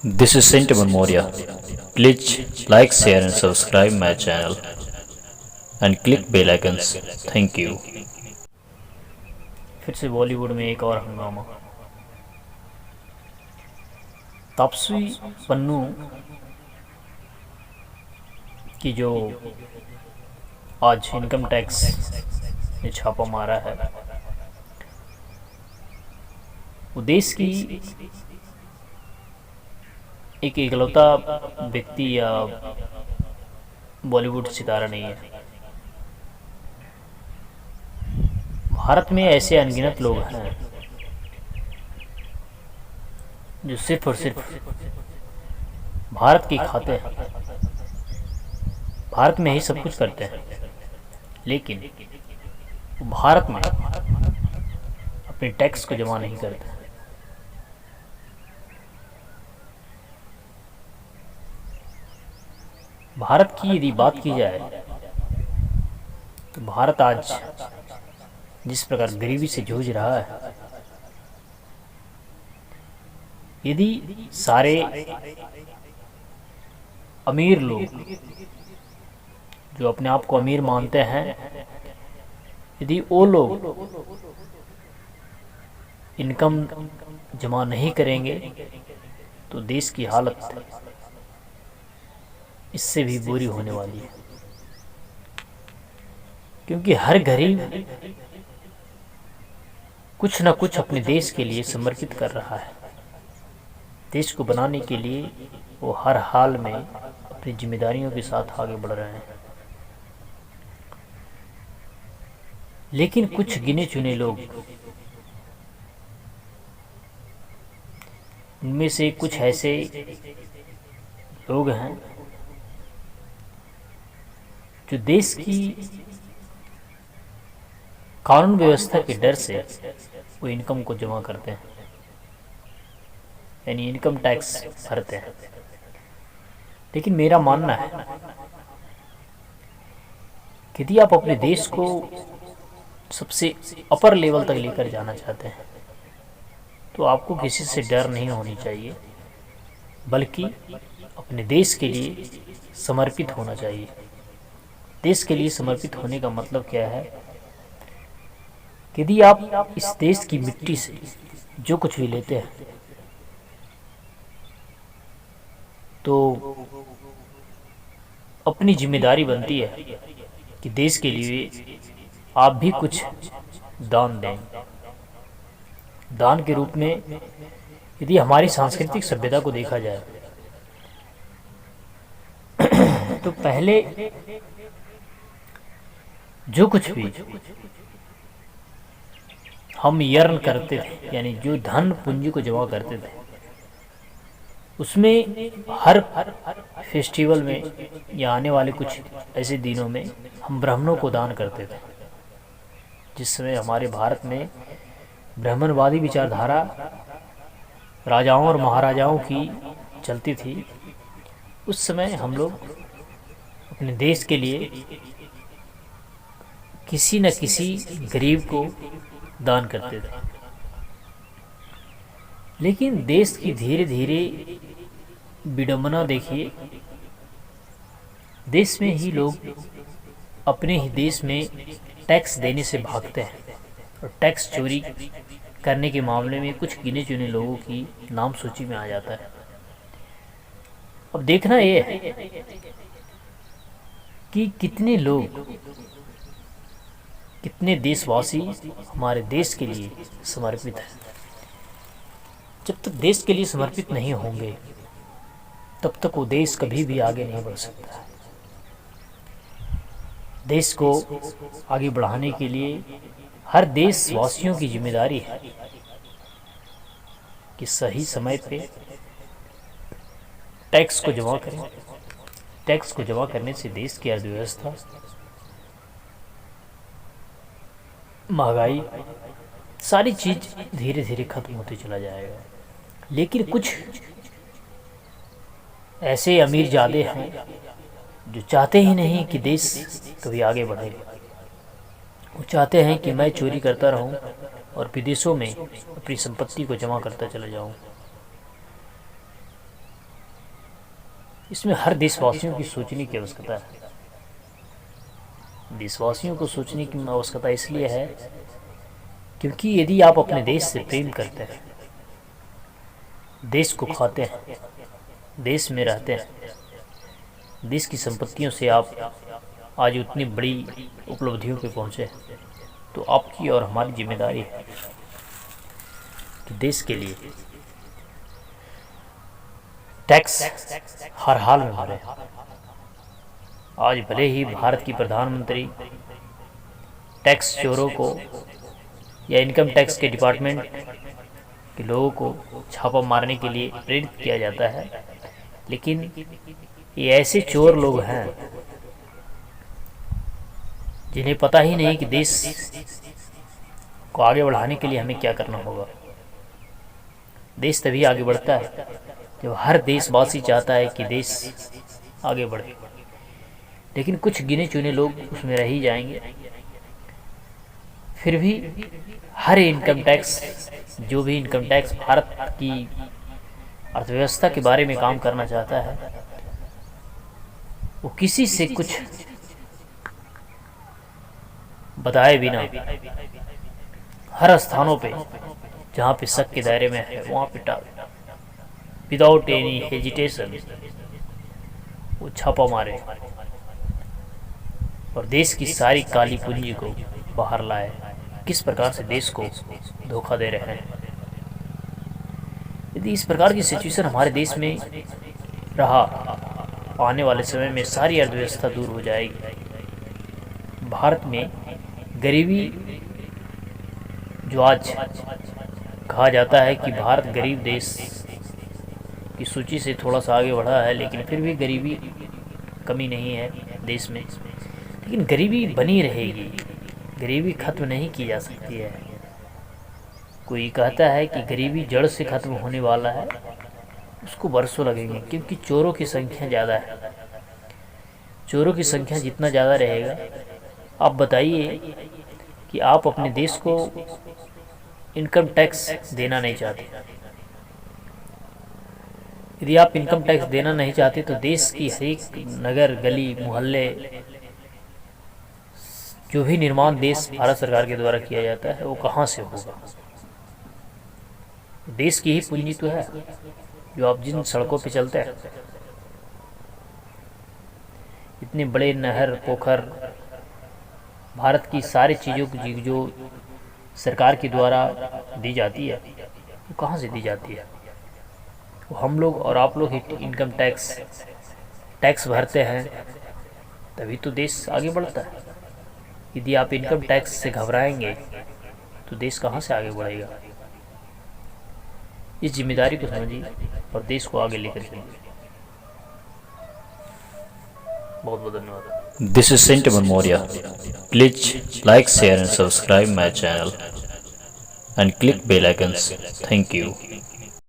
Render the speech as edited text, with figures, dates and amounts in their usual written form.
This is Sentiment Moria. Please like, share and subscribe my channel and click bell icons. Thank you. फिर से बॉलीवुड में एक और हंगामा। तापसी पन्नू की जो आज इनकम टैक्स ने छापा मारा है, वो देश की एक इकलौता व्यक्ति या बॉलीवुड सितारा नहीं है। भारत में ऐसे अनगिनत लोग हैं जो सिर्फ और सिर्फ भारत की खाते हैं, भारत में ही सब कुछ करते हैं, लेकिन वो भारत में अपने टैक्स को जमा नहीं करते। भारत की यदि बात की जाए तो भारत आज जिस प्रकार गरीबी से जूझ रहा है, यदि सारे अमीर लोग जो अपने आप को अमीर मानते हैं, यदि वो लोग इनकम जमा नहीं करेंगे तो देश की हालत इससे भी बुरी होने वाली है। क्योंकि हर गरीब कुछ न कुछ अपने देश के लिए समर्पित कर रहा है। देश को बनाने के लिए वो हर हाल में अपनी जिम्मेदारियों के साथ आगे बढ़ रहे हैं। लेकिन कुछ गिने चुने लोग, उनमें से कुछ ऐसे लोग हैं जो देश की कानून व्यवस्था के डर से वो इनकम को जमा करते हैं, यानी इनकम टैक्स भरते हैं। लेकिन मेरा मानना है कि यदि आप अपने देश को सबसे अपर लेवल तक लेकर जाना चाहते हैं तो आपको किसी से डर नहीं होनी चाहिए, बल्कि अपने देश के लिए समर्पित होना चाहिए। देश के लिए समर्पित होने का मतलब क्या है? यदि आप इस देश की मिट्टी से जो कुछ भी लेते हैं तो अपनी जिम्मेदारी बनती है कि देश के लिए आप भी कुछ दान दें। दान के रूप में यदि हमारी सांस्कृतिक सभ्यता को देखा जाए तो पहले जो कुछ भी हम यर्न करते थे, यानी जो धन पूंजी को जमा करते थे, उसमें हर फेस्टिवल में या आने वाले कुछ ऐसे दिनों में हम ब्राह्मणों को दान करते थे। जिस समय हमारे भारत में ब्राह्मणवादी विचारधारा राजाओं और महाराजाओं की चलती थी, उस समय हम लोग अपने देश के लिए किसी न किसी गरीब को दान करते थे। लेकिन देश की धीरे धीरे विडंबना देखिए, देश में ही लोग अपने ही देश में टैक्स देने से भागते हैं और टैक्स चोरी करने के मामले में कुछ गिने चुने लोगों की नाम सूची में आ जाता है। अब देखना यह है कि कितने लोग, कितने देशवासी हमारे देश के लिए समर्पित हैं। जब तक देश के लिए समर्पित नहीं होंगे तब तक वो देश कभी भी आगे नहीं बढ़ सकता। देश को आगे बढ़ाने के लिए हर देशवासियों की जिम्मेदारी है कि सही समय पे टैक्स को जमा करें। टैक्स को जमा करने से देश की अर्थव्यवस्था, महंगाई, सारी चीज धीरे धीरे खत्म होते चला जाएगा। लेकिन कुछ ऐसे अमीर ज़्यादा हैं जो चाहते ही नहीं कि देश कभी आगे बढ़े। वो चाहते हैं कि मैं चोरी करता रहूं और विदेशों में अपनी संपत्ति को जमा करता चला जाऊं। इसमें हर देशवासियों की सोचने की आवश्यकता है। देशवासियों को सोचने की आवश्यकता इसलिए है क्योंकि यदि आप अपने देश से प्रेम करते हैं, देश को खाते हैं, देश में रहते हैं, देश की संपत्तियों से आप आज उतनी बड़ी उपलब्धियों पे पहुंचे, तो आपकी और हमारी जिम्मेदारी है कि देश के लिए टैक्स हर हाल में भरे। आज भले ही भारत की प्रधानमंत्री टैक्स चोरों को या इनकम टैक्स के डिपार्टमेंट के लोगों को छापा मारने के लिए प्रेरित किया जाता है, लेकिन ये ऐसे चोर लोग हैं जिन्हें पता ही नहीं कि देश को आगे बढ़ाने के लिए हमें क्या करना होगा। देश तभी आगे बढ़ता है जब हर देशवासी चाहता है कि देश आगे बढ़े, लेकिन कुछ गिने चुने लोग उसमें रह ही जाएंगे। फिर भी हर इनकम टैक्स, जो भी इनकम टैक्स भारत की अर्थव्यवस्था के बारे में काम करना चाहता है, वो किसी से कुछ बताए बिना हर स्थानों पे जहाँ पे शक के दायरे में है वहाँ पे विदाउट एनी हेजिटेशन वो छापा मारे और देश की सारी काली पूंजी को बाहर लाए। किस प्रकार से देश को धोखा दे रहे हैं। यदि इस प्रकार की सिचुएशन हमारे देश में रहा, आने वाले समय में सारी अर्थव्यवस्था दूर हो जाएगी। भारत में गरीबी, जो आज कहा जाता है कि भारत गरीब देश की सूची से थोड़ा सा आगे बढ़ा है, लेकिन फिर भी गरीबी कमी नहीं है देश में। लेकिन गरीबी बनी रहेगी, गरीबी खत्म नहीं की जा सकती है। कोई कहता है कि गरीबी जड़ से खत्म होने वाला है, उसको बरसों लगेंगे, क्योंकि चोरों की संख्या ज़्यादा है। चोरों की संख्या जितना ज़्यादा रहेगा, आप बताइए कि आप अपने देश को इनकम टैक्स देना नहीं चाहते। यदि आप इनकम टैक्स देना नहीं चाहते तो देश की हर एक नगर, गली, मोहल्ले, जो भी निर्माण देश भारत सरकार के द्वारा किया जाता है वो कहाँ से होगा। देश की ही पूंजी तो है जो आप जिन सड़कों पे चलते हैं। इतने बड़े नहर, पोखर, भारत की सारी चीज़ों की जो सरकार के द्वारा दी जाती है वो कहाँ से दी जाती है। वो हम लोग और आप लोग ही इनकम टैक्स भरते हैं, तभी तो देश आगे बढ़ता है। यदि आप इनकम टैक्स से घबराएंगे तो देश कहाँ से आगे बढ़ेगा। इस जिम्मेदारी को समझिए और देश को आगे लेकर चलिए। बहुत बहुत धन्यवाद। This is Sentiment Moria. Please like, share and subscribe my channel and click bell icons. Thank you.